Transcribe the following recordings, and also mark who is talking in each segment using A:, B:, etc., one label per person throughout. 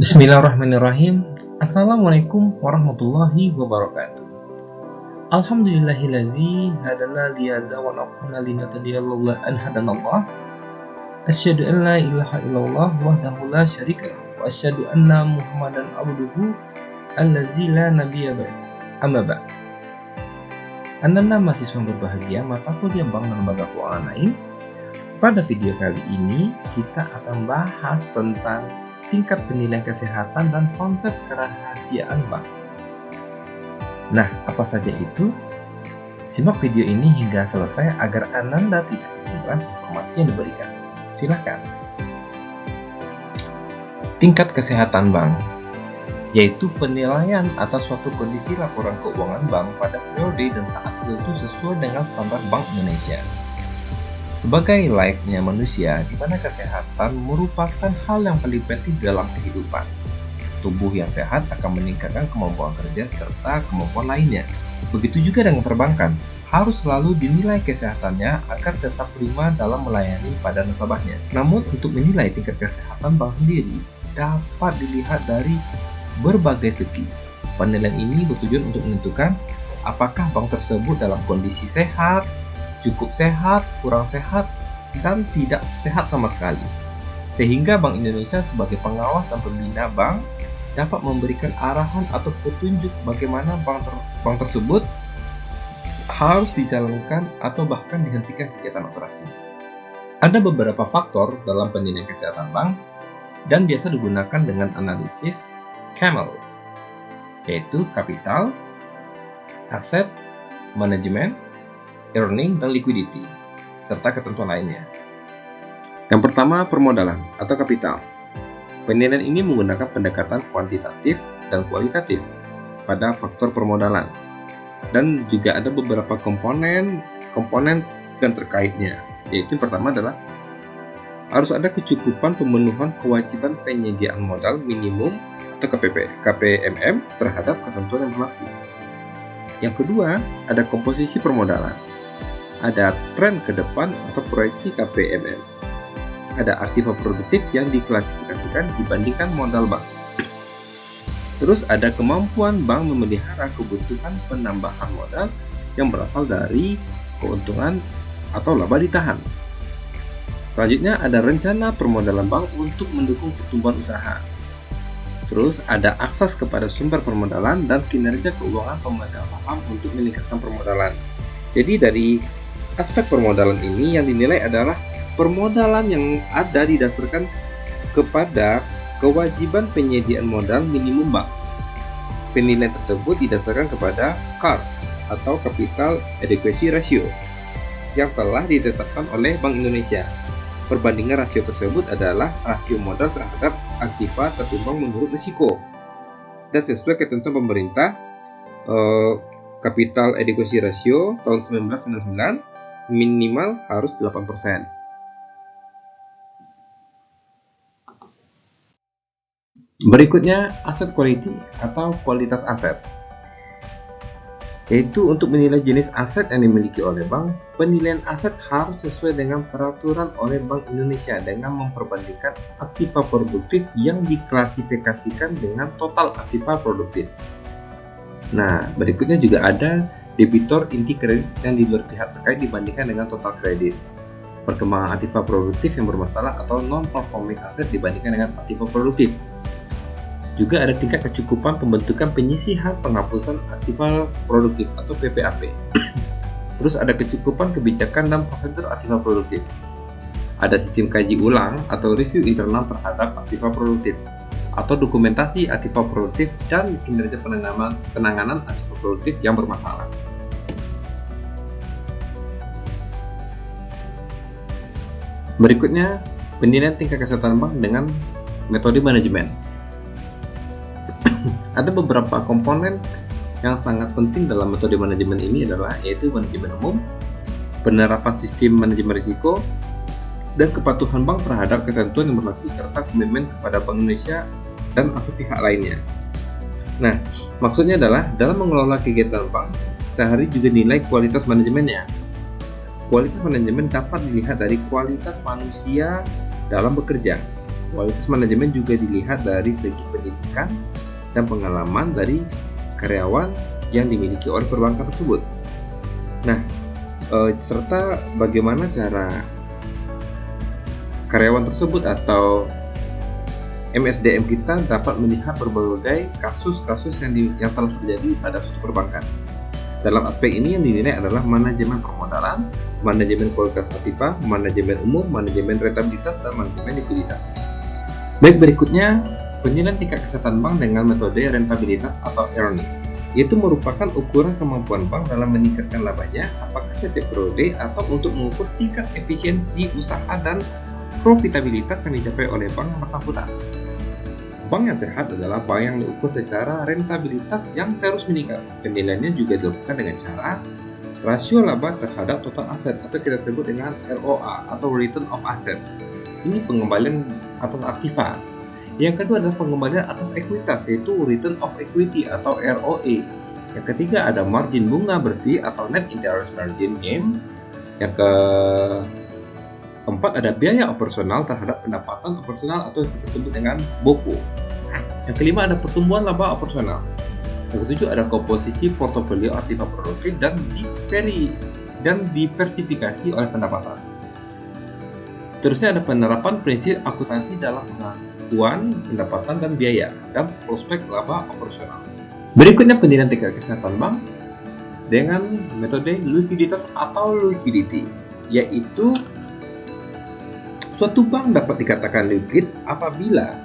A: Bismillahirrahmanirrahim. Assalamualaikum warahmatullahi wabarakatuh. Alhamdulillahillazi hadana lihadza wa nafa'ana linahtadiya laula an hadanallah. Asyhadu an la ilaha illallah wahdahu la syarika lahu wa asyhadu anna Muhammadan abduhu allazi la nabiyya ba'd. Amma ba'd. Anda mahasiswa berbahagia mata kuliah bank dan lembaga keuangan lain. Pada video kali ini kita akan bahas tentang tingkat penilaian kesehatan dan konsep kerahasiaan bank. Nah, apa saja itu? Simak video ini hingga selesai agar Anda tidak ketinggalan informasi yang diberikan. Silakan. Tingkat kesehatan bank, yaitu penilaian atas suatu kondisi laporan keuangan bank pada periode dan saat tertentu sesuai dengan standar Bank Indonesia. Sebagai layaknya manusia, di mana kesehatan merupakan hal yang paling penting dalam kehidupan. Tubuh yang sehat akan meningkatkan kemampuan kerja serta kemampuan lainnya. Begitu juga dengan perbankan, harus selalu dinilai kesehatannya agar tetap prima dalam melayani pada nasabahnya. Namun untuk menilai tingkat kesehatan bank sendiri dapat dilihat dari berbagai segi. Penilaian ini bertujuan untuk menentukan apakah bank tersebut dalam kondisi sehat, cukup sehat, kurang sehat, dan tidak sehat sama sekali. Sehingga Bank Indonesia sebagai pengawas dan pembina bank dapat memberikan arahan atau petunjuk bagaimana bank tersebut harus dijalankan atau bahkan dihentikan kegiatan operasi. Ada beberapa faktor dalam penilaian kesehatan bank dan biasa digunakan dengan analisis CAMEL, yaitu kapital, aset, manajemen, earning, dan liquidity, serta ketentuan lainnya. Yang pertama, permodalan atau kapital. Penilaian ini menggunakan pendekatan kuantitatif dan kualitatif pada faktor permodalan. Dan juga ada beberapa komponen yang terkaitnya, yaitu yang pertama adalah harus ada kecukupan pemenuhan kewajiban penyediaan modal minimum atau KPMM terhadap ketentuan yang berlaku. Yang kedua, ada komposisi permodalan. Ada tren ke depan atau proyeksi KPMM. Ada aktiva produktif yang diklasifikasikan dibandingkan modal bank. Terus ada kemampuan bank memelihara kebutuhan penambahan modal yang berasal dari keuntungan atau laba ditahan. Selanjutnya ada rencana permodalan bank untuk mendukung pertumbuhan usaha. Terus ada akses kepada sumber permodalan dan kinerja keuangan pemegang saham untuk meningkatkan permodalan. Jadi dari aspek permodalan ini yang dinilai adalah permodalan yang ada didasarkan kepada kewajiban penyediaan modal minimum bank. Penilaian tersebut didasarkan kepada CAR atau Capital Adequacy Ratio yang telah ditetapkan oleh Bank Indonesia. Perbandingan rasio tersebut adalah rasio modal terhadap aktiva tertimbang menurut risiko. Dan sesuai ketentuan pemerintah, Capital Adequacy Ratio tahun 1999 minimal harus 8%. Berikutnya, asset quality atau kualitas aset. Yaitu untuk menilai jenis aset yang dimiliki oleh bank, penilaian aset harus sesuai dengan peraturan oleh Bank Indonesia dengan memperbandingkan aktiva produktif yang diklasifikasikan dengan total aktiva produktif. Nah, berikutnya juga ada debitor inti kredit yang di luar pihak terkait dibandingkan dengan total kredit. Perkembangan aktiva produktif yang bermasalah atau non-performing asset dibandingkan dengan aktiva produktif. Juga ada tingkat kecukupan pembentukan penyisihan penghapusan aktiva produktif atau PPAP. Terus ada kecukupan kebijakan dan prosedur aktiva produktif. Ada sistem kaji ulang atau review internal terhadap aktiva produktif atau dokumentasi aktiva produktif dan kinerja penanganan aktiva produktif yang bermasalah. Berikutnya, penilaian tingkat kesehatan bank dengan metode manajemen. Ada beberapa komponen yang sangat penting dalam metode manajemen ini adalah yaitu manajemen umum, penerapan sistem manajemen risiko, dan kepatuhan bank terhadap ketentuan yang berlaku serta komitmen kepada Bank Indonesia dan atau pihak lainnya. Nah, maksudnya adalah dalam mengelola kegiatan bank, sehari juga nilai kualitas manajemennya. Kualitas manajemen dapat dilihat dari kualitas manusia dalam bekerja, Kualitas manajemen juga dilihat dari segi pendidikan dan pengalaman dari karyawan yang dimiliki oleh perbankan tersebut. Nah, serta bagaimana cara karyawan tersebut atau MSDM kita dapat melihat berbagai kasus-kasus yang telah terjadi pada suatu perbankan. Dalam aspek ini yang dinilai adalah manajemen permodalan, manajemen kualitas aktiva, manajemen umum, manajemen rentabilitas, dan manajemen likuiditas. Baik, berikutnya penilaian tingkat kesehatan bank dengan metode rentabilitas atau earning, yaitu merupakan ukuran kemampuan bank dalam meningkatkan labanya apakah setiap periode atau untuk mengukur tingkat efisiensi usaha dan profitabilitas yang dicapai oleh bank yang bersangkutan. Bank yang sehat adalah bank yang diukur secara rentabilitas yang terus meningkat. Penilaiannya juga dilakukan dengan cara rasio laba terhadap total aset atau kita sebut dengan ROA atau Return of Asset. Ini pengembalian atas aktiva. Yang kedua adalah pengembalian atas ekuitas, yaitu Return of Equity atau ROE. Yang ketiga ada margin bunga bersih atau Net Interest Margin Gain. Yang keempat ada biaya operasional terhadap pendapatan operasional atau yang disebut dengan BOPO. Yang kelima ada pertumbuhan laba operasional. Yang ketujuh ada komposisi portofolio aktiva produktif dan diversifikasi oleh pendapatan. Terusnya ada penerapan prinsip akuntansi dalam pengakuan pendapatan dan biaya dan prospek laba operasional. Berikutnya penilaian tingkat kesehatan bank dengan metode likuiditas atau liquidity, yaitu suatu bank dapat dikatakan liquid apabila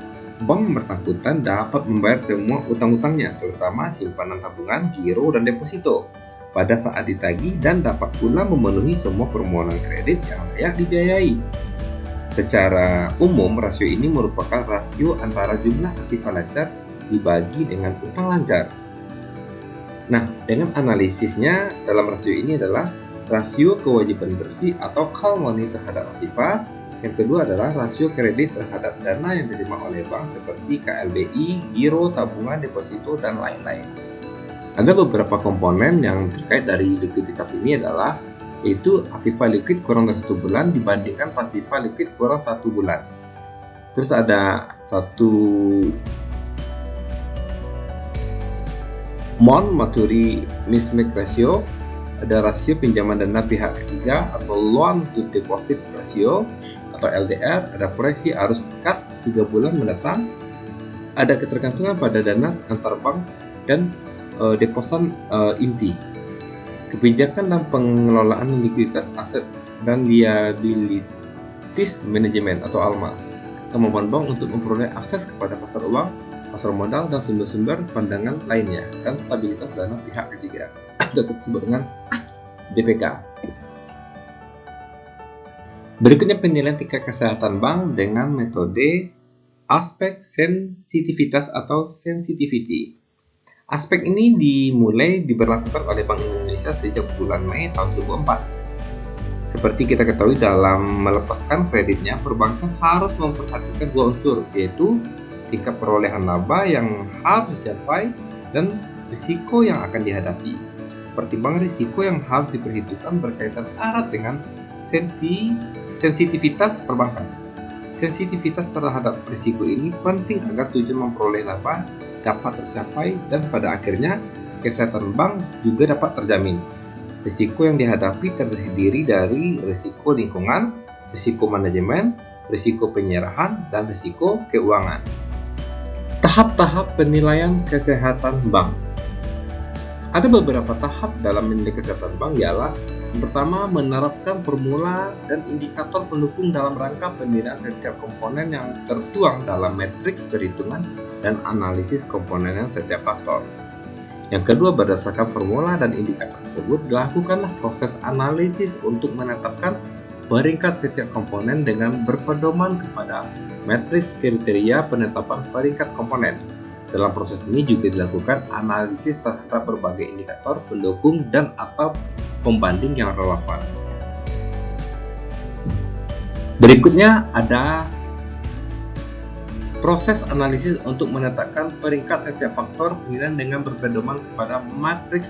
A: bank bersangkutan dapat membayar semua utang-utangnya, terutama simpanan tabungan, giro, dan deposito pada saat ditagih dan dapat pula memenuhi semua permohonan kredit yang layak dibiayai. Secara umum, rasio ini merupakan rasio antara jumlah aktiva lancar dibagi dengan utang lancar. Nah, dengan analisisnya dalam rasio ini adalah rasio kewajiban bersih atau calm money terhadap aktiva. Yang kedua adalah rasio kredit terhadap dana yang diterima oleh bank seperti KLBI, giro, tabungan, deposito, dan lain-lain. Ada beberapa komponen yang terkait dari likuiditas ini adalah yaitu aktiva liquid kurang dari 1 bulan dibandingkan pasiva liquid kurang 1 bulan. Terus ada satu Mon Maturi Mismatch Ratio, ada rasio pinjaman dana pihak ketiga atau Loan to Deposit Ratio atau LDR, ada proyeksi arus kas 3 bulan mendatang, ada ketergantungan pada dana antar bank dan deposan inti, kebijakan dan pengelolaan likuiditas aset dan liabilities management atau ALMA, kemampuan bank untuk memperoleh akses kepada pasar uang, pasar modal, dan sumber-sumber pandangan lainnya, dan stabilitas dana pihak ketiga atau disebut dengan DPK. Berikutnya penilaian tingkat kesehatan bank dengan metode aspek sensitivitas atau sensitivity. Aspek ini diberlakukan oleh Bank Indonesia sejak bulan Mei tahun 2004. Seperti kita ketahui, dalam melepaskan kreditnya, perbankan harus memperhatikan dua unsur, yaitu tingkat perolehan laba yang harus dicapai dan risiko yang akan dihadapi. Pertimbangan risiko yang harus diperhitungkan berkaitan erat dengan sensitivitas perbankan. Sensitivitas terhadap risiko ini penting agar tujuan memperoleh laba dapat tercapai dan pada akhirnya kesehatan bank juga dapat terjamin. Risiko yang dihadapi terdiri dari risiko lingkungan, risiko manajemen, risiko penyerahan, dan risiko keuangan. Tahap-tahap penilaian kesehatan bank. Ada beberapa tahap dalam menilai kesehatan bank, ialah yang pertama, menerapkan formula dan indikator pendukung dalam rangka penilaian setiap komponen yang tertuang dalam matriks perhitungan dan analisis komponen setiap faktor. Yang kedua, berdasarkan formula dan indikator tersebut, dilakukanlah proses analisis untuk menetapkan peringkat setiap komponen dengan berpedoman kepada matriks kriteria penetapan peringkat komponen. Dalam proses ini juga dilakukan analisis terhadap berbagai indikator pendukung dan atau pembanding yang relevan. Berikutnya ada proses analisis untuk menetapkan peringkat setiap faktor penilaian dengan berpedoman kepada matriks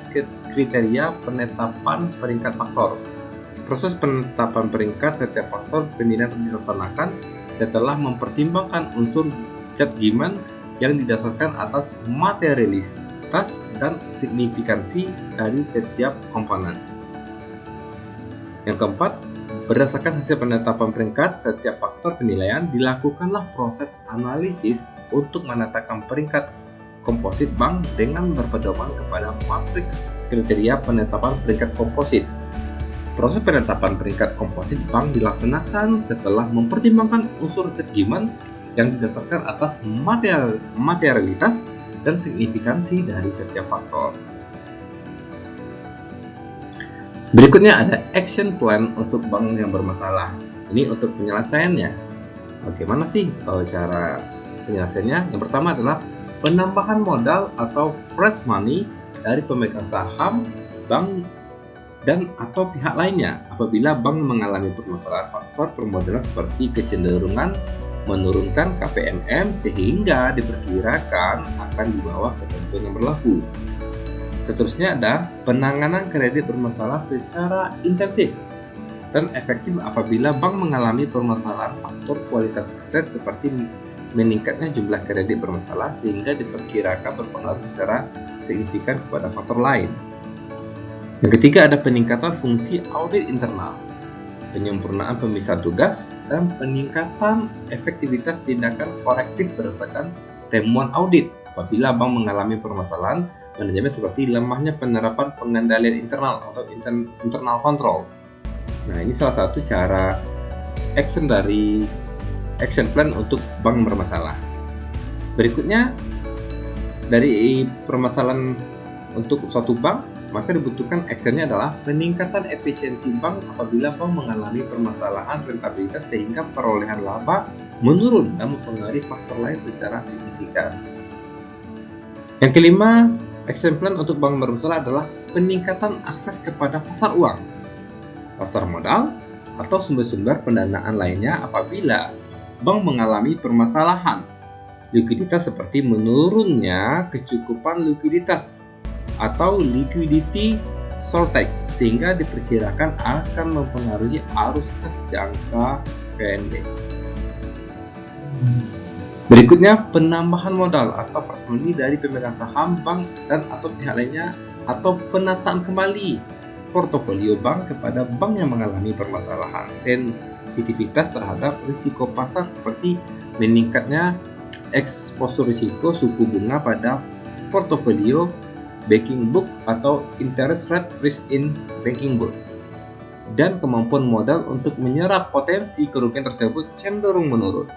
A: kriteria penetapan peringkat faktor. Proses penetapan peringkat setiap faktor penilaian dilaksanakan
B: setelah mempertimbangkan unsur zat demand yang didasarkan atas materialitas dan signifikansi dari setiap komponen. Yang keempat, berdasarkan hasil penetapan peringkat setiap faktor penilaian, dilakukanlah proses analisis untuk menetapkan peringkat komposit bank dengan berpedoman kepada matriks kriteria penetapan peringkat komposit. Proses penetapan peringkat komposit bank dilaksanakan setelah mempertimbangkan unsur zat demand yang didasarkan atas materialitas dan signifikansi dari setiap faktor. Berikutnya ada action plan untuk bank yang bermasalah. Ini untuk penyelesaiannya. Bagaimana sih cara penyelesaiannya? Yang pertama adalah penambahan modal atau fresh money dari pemegang saham, bank, dan atau pihak lainnya apabila bank mengalami permasalahan faktor permodalan seperti kecenderungan menurunkan KPMM sehingga diperkirakan akan di bawah ketentuan yang berlaku. Seterusnya ada penanganan kredit bermasalah secara intensif dan efektif apabila bank mengalami permasalahan faktor kualitas aset seperti meningkatnya jumlah kredit bermasalah sehingga diperkirakan berpengaruh secara signifikan kepada faktor lain. Yang ketiga ada peningkatan fungsi audit internal, penyempurnaan pemisahan tugas, dan peningkatan efektivitas tindakan korektif berdasarkan temuan audit apabila bank mengalami permasalahan manajemen seperti lemahnya penerapan pengendalian internal atau internal control. Nah, ini salah satu cara action plan untuk bank bermasalah. Berikutnya, dari permasalahan untuk suatu bank, maka dibutuhkan actionnya adalah peningkatan efisiensi bank apabila bank mengalami permasalahan rentabilitas sehingga perolehan laba menurun dan mempengaruhi faktor lain secara signifikan. Yang kelima, action plan untuk bank bermasalah adalah peningkatan akses kepada pasar uang, pasar modal, atau sumber-sumber pendanaan lainnya apabila bank mengalami permasalahan likuiditas seperti menurunnya kecukupan likuiditas atau liquidity shortage sehingga diperkirakan akan mempengaruhi arus kas jangka pendek. Berikutnya, penambahan modal atau fresh money dari pemegang saham, bank, dan atau pihak lainnya atau penataan kembali portofolio bank kepada bank yang mengalami permasalahan sensitivitas terhadap risiko pasar seperti meningkatnya eksposur risiko suku bunga pada portofolio banking book atau interest rate risk in banking book, dan kemampuan modal untuk menyerap potensi kerugian tersebut cenderung menurun.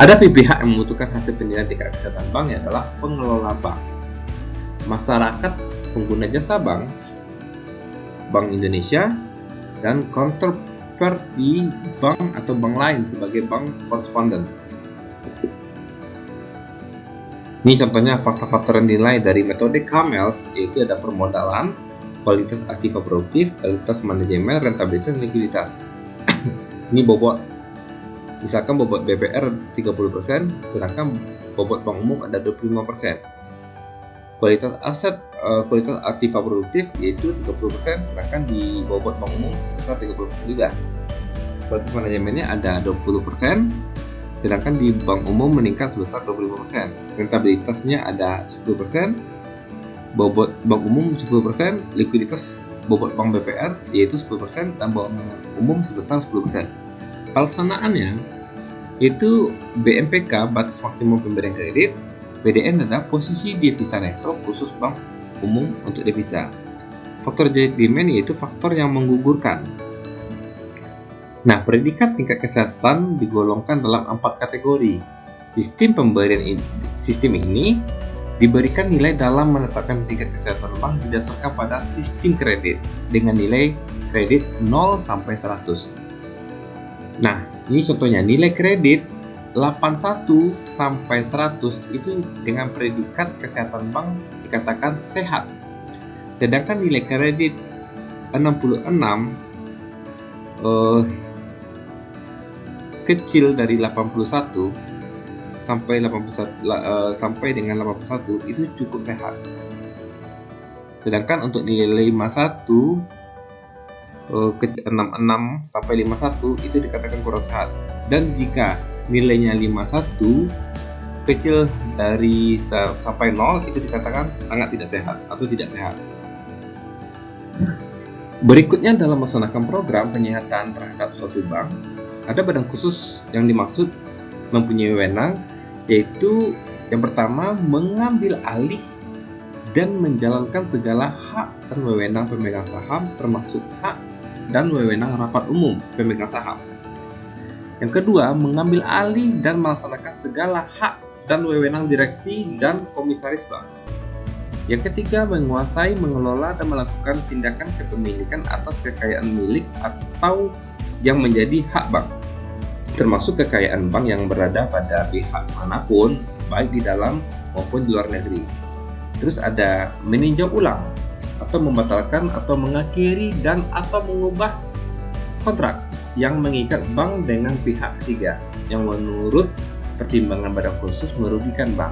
B: Ada pihak yang membutuhkan hasil penilaian tingkat kesehatan bank adalah pengelola bank, masyarakat pengguna jasa bank, Bank Indonesia, dan counterparty bank atau bank lain sebagai bank koresponden. Ini contohnya faktor-faktor nilai dari metode Camels, yaitu ada permodalan, kualitas aktiva produktif, kualitas manajemen, rentabilitas, dan likuiditas. Ini bobot. Misalkan bobot BPR 30%, sedangkan bobot bank umum ada 25%. Kualitas aset, kualitas aktiva produktif yaitu 30%, sedangkan di bobot bank umum sebesar 30% juga. Kualitas manajemennya ada 20%, sedangkan di bank umum meningkat sebesar 25%. Rentabilitasnya ada 10%, bobot bank umum 10%, likuiditas bobot bank BPR yaitu 10%, dan bank umum sebesar 10%. Pelaksanaannya itu BMPK batas maksimum pemberian kredit, BDN adalah posisi devisa neto khusus bank umum untuk devisa. Faktor demand yaitu faktor yang menggugurkan. Nah, predikat tingkat kesehatan digolongkan dalam 4 kategori. Sistem ini diberikan nilai dalam menetapkan tingkat kesehatan bank didasarkan pada sistem kredit dengan nilai kredit 0 sampai 100. Nah, ini contohnya nilai kredit 81 sampai 100 itu dengan predikat kesehatan bank dikatakan sehat. Sedangkan nilai kredit 66 kecil dari 81 sampai dengan 81 itu cukup sehat. Sedangkan untuk nilai 51 66 sampai 51 itu dikatakan kurang sehat. Dan jika nilainya 51 kecil dari sampai 0 itu dikatakan sangat tidak sehat atau tidak sehat. Berikutnya, dalam melaksanakan program penyihatan terhadap suatu bank, ada badan khusus yang dimaksud mempunyai wewenang, yaitu yang pertama, mengambil alih dan menjalankan segala hak dan wewenang pemegang saham, termasuk hak dan wewenang rapat umum pemegang saham. Yang kedua, mengambil alih dan melaksanakan segala hak dan wewenang direksi dan komisaris bank. Yang ketiga, menguasai, mengelola, dan melakukan tindakan kepemilikan atas kekayaan milik atau yang menjadi hak bank, termasuk kekayaan bank yang berada pada pihak manapun, baik di dalam maupun di luar negeri. Terus ada meninjau ulang atau membatalkan atau mengakhiri dan atau mengubah kontrak yang mengikat bank dengan pihak ketiga yang menurut pertimbangan badan khusus merugikan bank.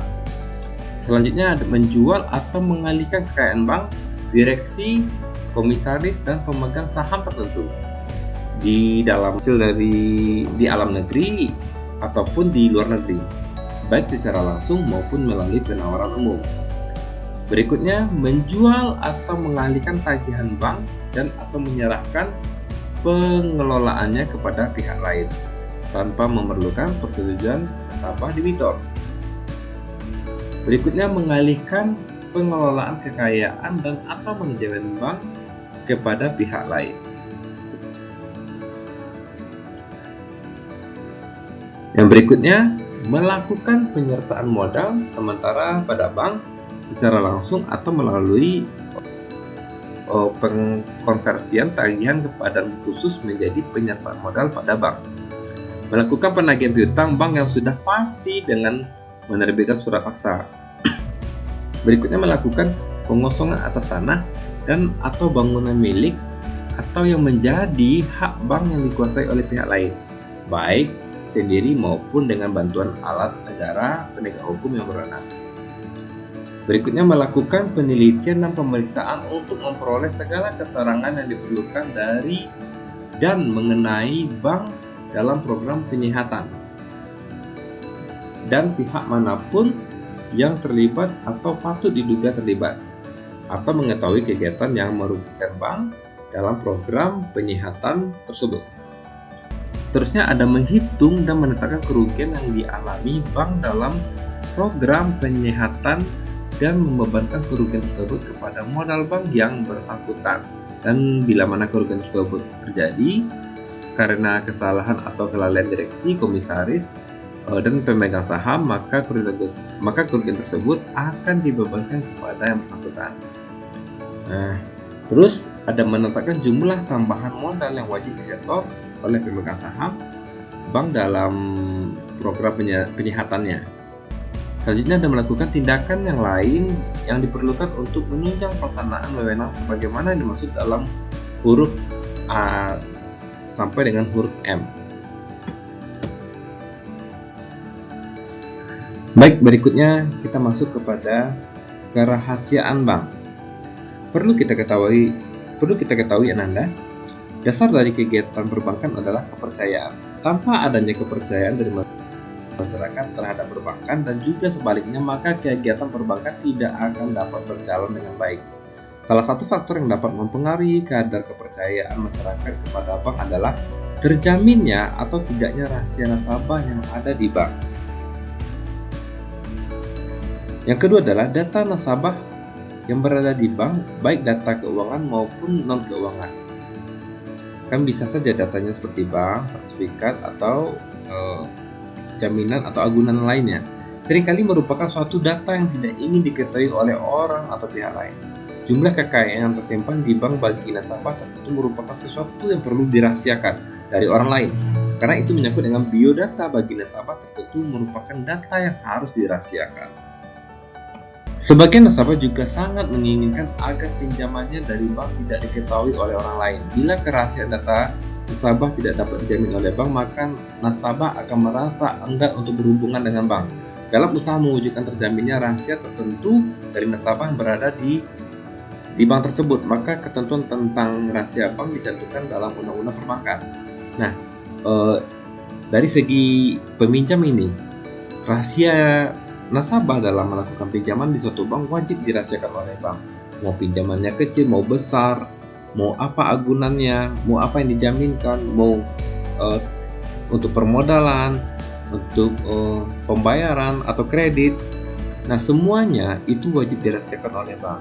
B: Selanjutnya ada menjual atau mengalihkan kekayaan bank, direksi, komisaris, dan pemegang saham tertentu di dalam di alam negeri ataupun di luar negeri, baik secara langsung maupun melalui penawaran umum. Berikutnya, menjual atau mengalihkan tagihan bank dan atau menyerahkan pengelolaannya kepada pihak lain tanpa memerlukan persetujuan nasabah debitur. Berikutnya, mengalihkan pengelolaan kekayaan dan atau manajemen bank kepada pihak lain. Yang berikutnya, melakukan penyertaan modal sementara pada bank secara langsung atau melalui pengkonversian tagihan kepada khusus menjadi penyertaan modal pada bank. Melakukan penagihan piutang bank yang sudah pasti dengan menerbitkan surat paksa. Berikutnya, melakukan pengosongan atas tanah dan atau bangunan milik atau yang menjadi hak bank yang dikuasai oleh pihak lain, baik sendiri maupun dengan bantuan alat negara penegak hukum yang berwenang. Berikutnya, melakukan penelitian dan pemeriksaan untuk memperoleh segala keterangan yang diperlukan dari dan mengenai bank dalam program penyihatan dan pihak manapun yang terlibat atau patut diduga terlibat atau mengetahui kegiatan yang merugikan bank dalam program penyihatan tersebut. Terusnya ada menghitung dan menetapkan kerugian yang dialami bank dalam program penyihatan dan membebankan kerugian tersebut kepada modal bank yang bersangkutan. Dan bila mana kerugian tersebut terjadi karena kesalahan atau kelalaian direksi, komisaris, dan pemegang saham, maka kerugian tersebut akan dibebankan kepada yang bersangkutan. Terus ada menetapkan jumlah tambahan modal yang wajib disetor oleh pemegang saham bank dalam program penyihatannya. Selanjutnya ada melakukan tindakan yang lain yang diperlukan untuk menunjang pelaksanaan wewenang sebagaimana dimaksud dalam huruf A sampai dengan huruf M. Baik, berikutnya kita masuk kepada kerahasiaan bank. Perlu kita ketahui Ananda, dasar dari kegiatan perbankan adalah kepercayaan. Tanpa adanya kepercayaan dari masyarakat terhadap perbankan dan juga sebaliknya, maka kegiatan perbankan tidak akan dapat berjalan dengan baik. Salah satu faktor yang dapat mempengaruhi kadar kepercayaan masyarakat kepada bank adalah terjaminnya atau tidaknya rahasia nasabah yang ada di bank. Yang kedua adalah data nasabah yang berada di bank, baik data keuangan maupun non-keuangan. Kan bisa saja datanya seperti bank, sertifikat, atau jaminan atau agunan lainnya. Seringkali merupakan suatu data yang tidak ingin diketahui oleh orang atau pihak lain. Jumlah kekayaan yang tersimpan di bank bagi nasabah tentu merupakan sesuatu yang perlu dirahasiakan dari orang lain. Karena itu menyangkut dengan biodata bagi nasabah tertentu merupakan data yang harus dirahasiakan. Sebagian nasabah juga sangat menginginkan agar pinjamannya dari bank tidak diketahui oleh orang lain. Bila kerahasiaan data nasabah tidak dapat dijamin oleh bank, maka nasabah akan merasa enggan untuk berhubungan dengan bank dalam usaha mewujudkan terjaminnya rahasia tertentu dari nasabah yang berada di di bank tersebut, maka ketentuan tentang rahasia bank dicantumkan dalam undang-undang perbankan. Nah, dari segi peminjam ini, rahasia nasabah dalam melakukan pinjaman di suatu bank wajib dirahasiakan oleh bank. Mau pinjamannya kecil, mau besar, mau apa agunannya, mau apa yang dijaminkan, mau untuk permodalan, untuk pembayaran atau kredit. Nah, semuanya itu wajib dirahasiakan oleh bank.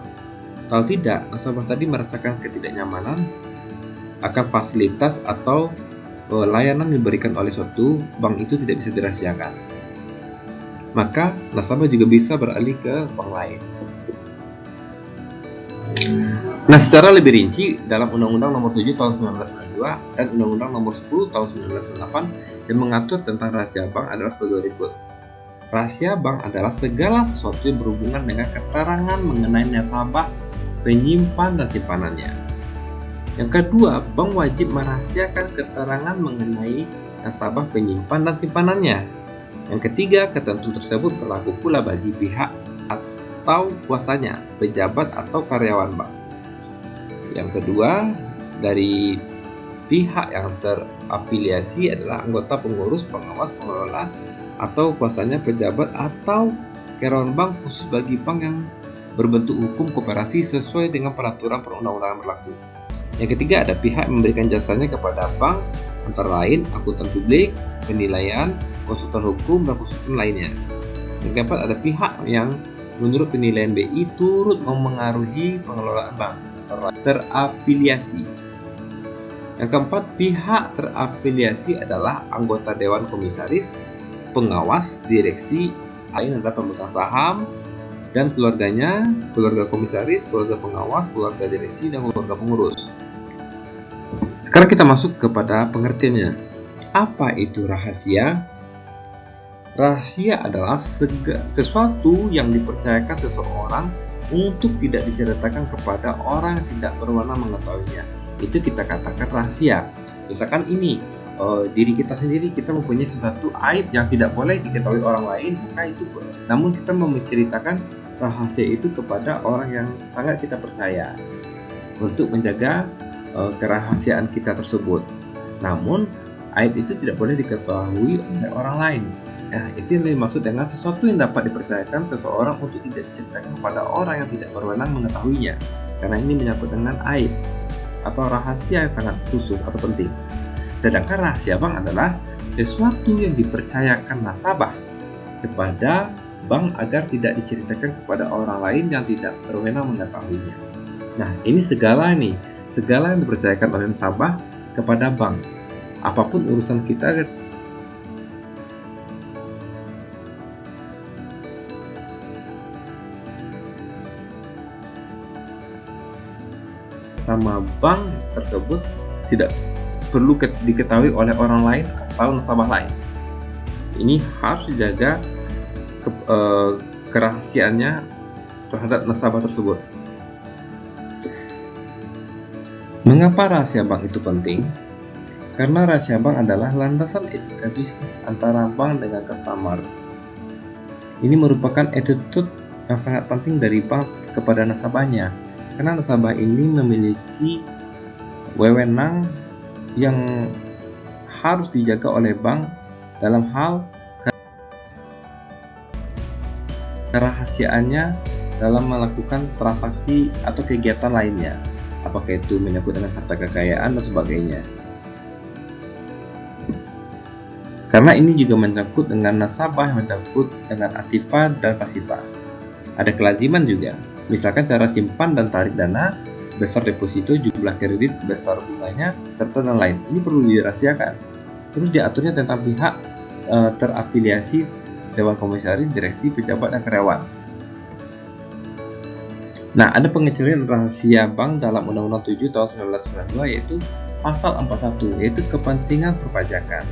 B: Kalau tidak, nasabah tadi merasakan ketidaknyamanan akan fasilitas atau layanan yang diberikan oleh suatu bank itu tidak bisa dirahasiakan. Maka nasabah juga bisa beralih ke bank lain. Nah, secara lebih rinci dalam Undang-Undang Nomor 7 Tahun 1992 dan Undang-Undang Nomor 10 Tahun 1998 yang mengatur tentang rahasia bank adalah sebagai berikut. Rahasia bank adalah segala sesuatu yang berhubungan dengan keterangan mengenai nasabah, penyimpan, dan simpanannya. Yang kedua, bank wajib merahasiakan keterangan mengenai nasabah, penyimpan, dan simpanannya. Yang ketiga, ketentuan tersebut berlaku pula bagi pihak atau kuasanya, pejabat atau karyawan bank. Yang kedua, dari pihak yang terafiliasi adalah anggota pengurus, pengawas, pengelola, atau kuasanya pejabat atau karyawan bank khusus bagi bank yang berbentuk hukum koperasi sesuai dengan peraturan perundang-undangan berlaku. Yang ketiga, ada pihak yang memberikan jasanya kepada bank, antara lain akuntan publik, penilaian, konsultan hukum, dan konsultan lainnya. Yang keempat, ada pihak yang menurut penilaian BI turut memengaruhi pengelolaan bank, terafiliasi. Yang keempat, pihak terafiliasi adalah anggota dewan komisaris, pengawas, direksi, lain adalah pemegang saham, dan keluarganya, keluarga komisaris, keluarga pengawas, keluarga direksi, dan keluarga pengurus. Sekarang kita masuk kepada pengertiannya. Apa itu rahasia? Rahasia adalah sesuatu yang dipercayakan seseorang untuk tidak diceritakan kepada orang yang tidak berwenang mengetahuinya. Itu kita katakan rahasia. Misalkan ini, diri kita sendiri, kita mempunyai sesuatu aib yang tidak boleh diketahui orang lain, maka itu boleh. Namun kita menceritakan rahasia itu kepada orang yang sangat kita percaya untuk menjaga kerahasiaan kita tersebut. Namun aib itu tidak boleh diketahui oleh orang lain. Nah, itu yang dimaksud dengan sesuatu yang dapat dipercayakan seseorang untuk tidak diceritakan kepada orang yang tidak berwenang mengetahuinya, karena ini menyangkut dengan aib atau rahasia yang sangat khusus atau penting. Sedangkan rahasia bank adalah sesuatu yang dipercayakan nasabah kepada bank agar tidak diceritakan kepada orang lain yang tidak berwenang mengetahuinya. Nah, ini segala yang dipercayakan oleh nasabah kepada bank. Apapun urusan kita sama bank tersebut tidak perlu diketahui oleh orang lain atau nasabah lain. Ini harus dijaga kerahasiaannya terhadap nasabah tersebut. Mengapa rahasia bank itu penting? Karena rahasia bank adalah landasan etika bisnis antara bank dengan customer. Ini merupakan attitude yang sangat penting dari bank kepada nasabahnya, karena nasabah ini memiliki wewenang yang harus dijaga oleh bank dalam hal kerahasiaannya dalam melakukan transaksi atau kegiatan lainnya, apakah itu menyangkut dengan harta kekayaan dan sebagainya. Karena ini juga menyangkut dengan nasabah, menyangkut dengan aktiva dan pasifa. Ada kelaziman juga, misalkan cara simpan dan tarik dana, besar deposito, jumlah kredit, besar bunganya, serta dan lain. Ini perlu dirahasiakan. Terus diaturnya tentang pihak terafiliasi, dewan komisaris, direksi, pejabat, dan karyawan. Nah, ada pengecualian rahasia bank dalam Undang-Undang 7 tahun 1992, yaitu pasal 41, yaitu kepentingan perpajakan.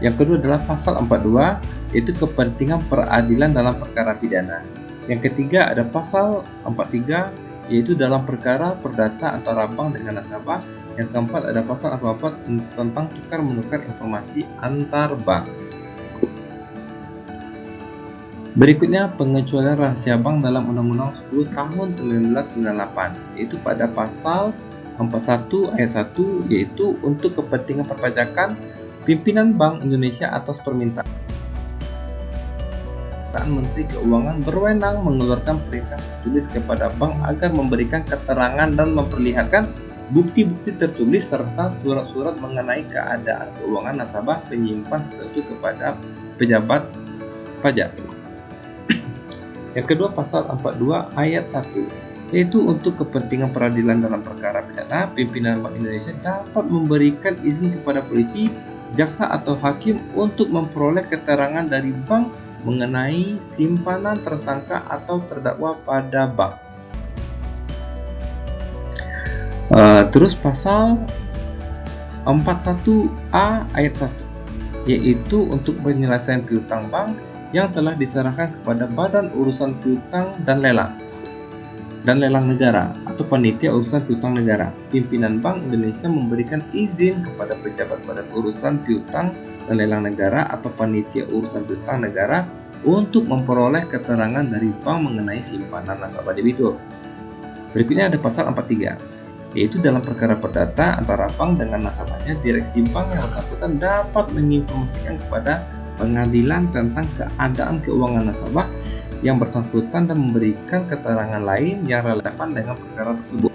B: Yang kedua adalah pasal 42, yaitu kepentingan peradilan dalam perkara pidana. Yang ketiga ada pasal 43, yaitu dalam perkara perdata antara bank dengan nasabah. Yang keempat ada pasal 44 tentang tukar-menukar informasi antar bank.
A: Berikutnya pengecualian rahasia bank dalam Undang-Undang 10 tahun 1998, yaitu pada pasal 41 ayat 1, yaitu untuk kepentingan perpajakan pimpinan Bank Indonesia atas permintaan Menteri Keuangan berwenang mengeluarkan perintah tertulis kepada bank agar memberikan keterangan dan memperlihatkan bukti-bukti tertulis serta surat-surat mengenai keadaan keuangan nasabah penyimpan tertentu kepada pejabat pajak. Yang kedua, pasal 42 ayat 1, yaitu untuk kepentingan peradilan dalam perkara pidana, pimpinan Bank Indonesia dapat memberikan izin kepada polisi, jaksa atau hakim untuk memperoleh keterangan dari bank mengenai simpanan tersangka atau terdakwa pada bank. Terus pasal 41A ayat 1, yaitu untuk penyelesaian piutang bank yang telah diserahkan kepada Badan Urusan Piutang dan Lelang Negara atau Panitia Urusan Piutang Negara. Pimpinan Bank Indonesia memberikan izin kepada pejabat Badan Urusan Piutang dan Lelang Negara atau Panitia Urusan Piutang Negara untuk memperoleh keterangan dari bank mengenai simpanan nasabah debitur. Berikutnya ada pasal 43, yaitu dalam perkara perdata antara bank dengan nasabahnya, direksi bank yang bersangkutan dapat menginformasikan kepada pengadilan tentang keadaan keuangan nasabah yang bersangkutan dan memberikan keterangan lain yang relevan dengan perkara tersebut.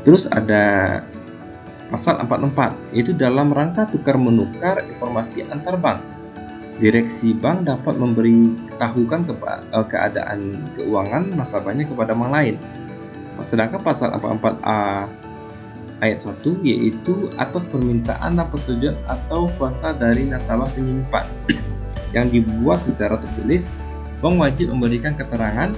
A: Terus ada pasal 44, yaitu dalam rangka tukar menukar informasi antar bank. Direksi bank dapat memberitahukan keadaan keuangan nasabahnya kepada bank lain. Sedangkan pasal 44A ayat 1, yaitu atas permintaan dan persetujuan atau kuasa dari nasabah penyimpan yang dibuat secara tertulis, bank wajib memberikan keterangan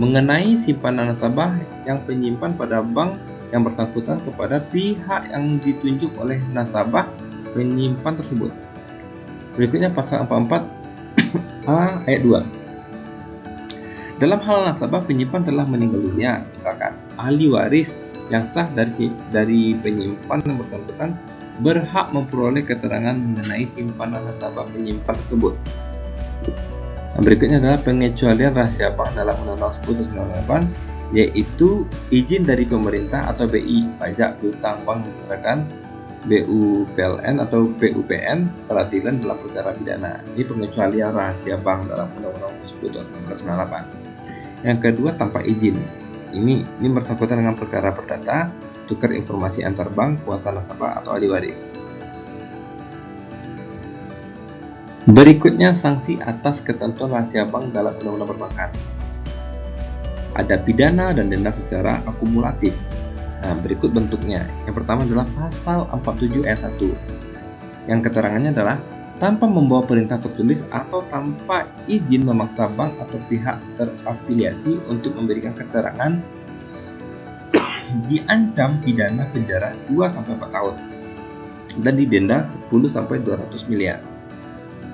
A: mengenai simpanan nasabah yang penyimpan pada bank yang bersangkutan kepada pihak yang ditunjuk oleh nasabah penyimpan tersebut. Berikutnya pasal 44A ayat 2. Dalam hal nasabah penyimpan telah meninggal dunia, misalkan ahli waris yang sah dari penyimpan yang bersangkutan berhak memperoleh keterangan mengenai simpanan nasabah penyimpan tersebut. Nah, berikutnya adalah pengecualian rahasia bank dalam Undang-Undang 10 tahun 1998, yaitu izin dari pemerintah atau BI, pajak, piutang, bank, misalkan BUPLN atau PUPN, peradilan dalam perkara pidana. Ini pengecualian rahasia bank dalam Undang-Undang 10 tahun 1998. Yang kedua, tanpa izin. Ini bersangkutan dengan perkara perdata, tukar informasi antar bank, kuasa nasabah atau ahli waris. Berikutnya, sanksi atas ketentuan rahasia bank dalam Undang-Undang Perbankan. Ada pidana dan denda secara akumulatif. Nah, berikut bentuknya. Yang pertama adalah pasal 47 ayat 1. Yang keterangannya adalah tanpa membawa perintah tertulis atau tanpa izin memaksa bank atau pihak terafiliasi untuk memberikan keterangan diancam pidana penjara 2-4 tahun dan didenda 10-200 miliar.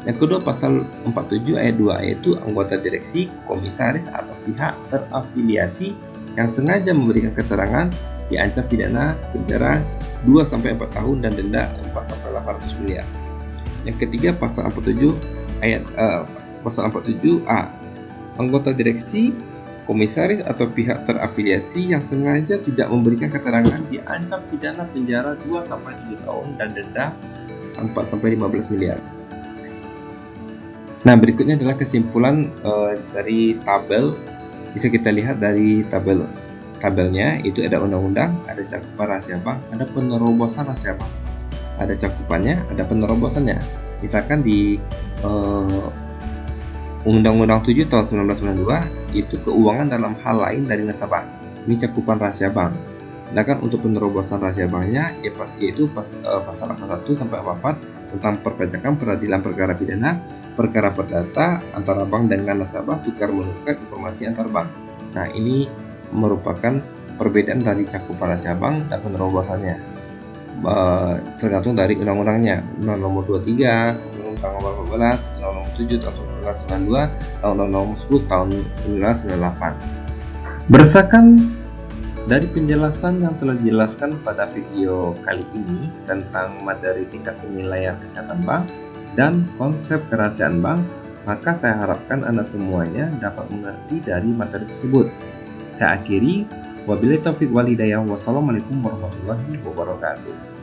A: Yang kedua pasal 47 ayat 2, yaitu anggota direksi, komisaris atau pihak terafiliasi yang sengaja memberikan keterangan diancam pidana penjara 2-4 tahun dan denda 4-800 miliar. Yang ketiga pasal 47 ayat pasal 47A, anggota direksi, komisaris atau pihak terafiliasi yang sengaja tidak memberikan keterangan diancam pidana penjara 2-7 tahun dan denda 4-15 miliar. Nah, berikutnya adalah kesimpulan dari tabel. Bisa kita lihat dari tabelnya, itu ada undang-undang, ada cakupan rahasia bank, ada penerobosan rahasia bank. Ada cakupannya, ada penerobosannya. Misalkan di Undang-Undang 7 tahun 1992 itu keuangan dalam hal lain dari nasabah. Ini cakupan rahasia bank. Sedangkan untuk penerobosan rahasia banknya yaitu pasal 41 sampai 44 tentang perpajakan, peradilan perkara pidana, perkara perdata antara bank dengan nasabah, tukar menukar informasi antar bank. Nah, ini merupakan perbedaan dari cakupan rahasia bank dan penerobosannya. Tergantung dari undang-undangnya. Undang nomor 23, Undang nomor 14, Undang nomor 7 tahun 1992, Undang nomor 10 tahun 1998. Berdasarkan dari penjelasan yang telah dijelaskan pada video kali ini tentang materi tingkat penilaian kesehatan bank,
B: dan konsep kerahasiaan bank, maka saya harapkan Anda semuanya dapat mengerti dari materi tersebut. Saya akhiri, wabillahi taufiq wal hidayah, wassalamualaikum warahmatullahi wabarakatuh.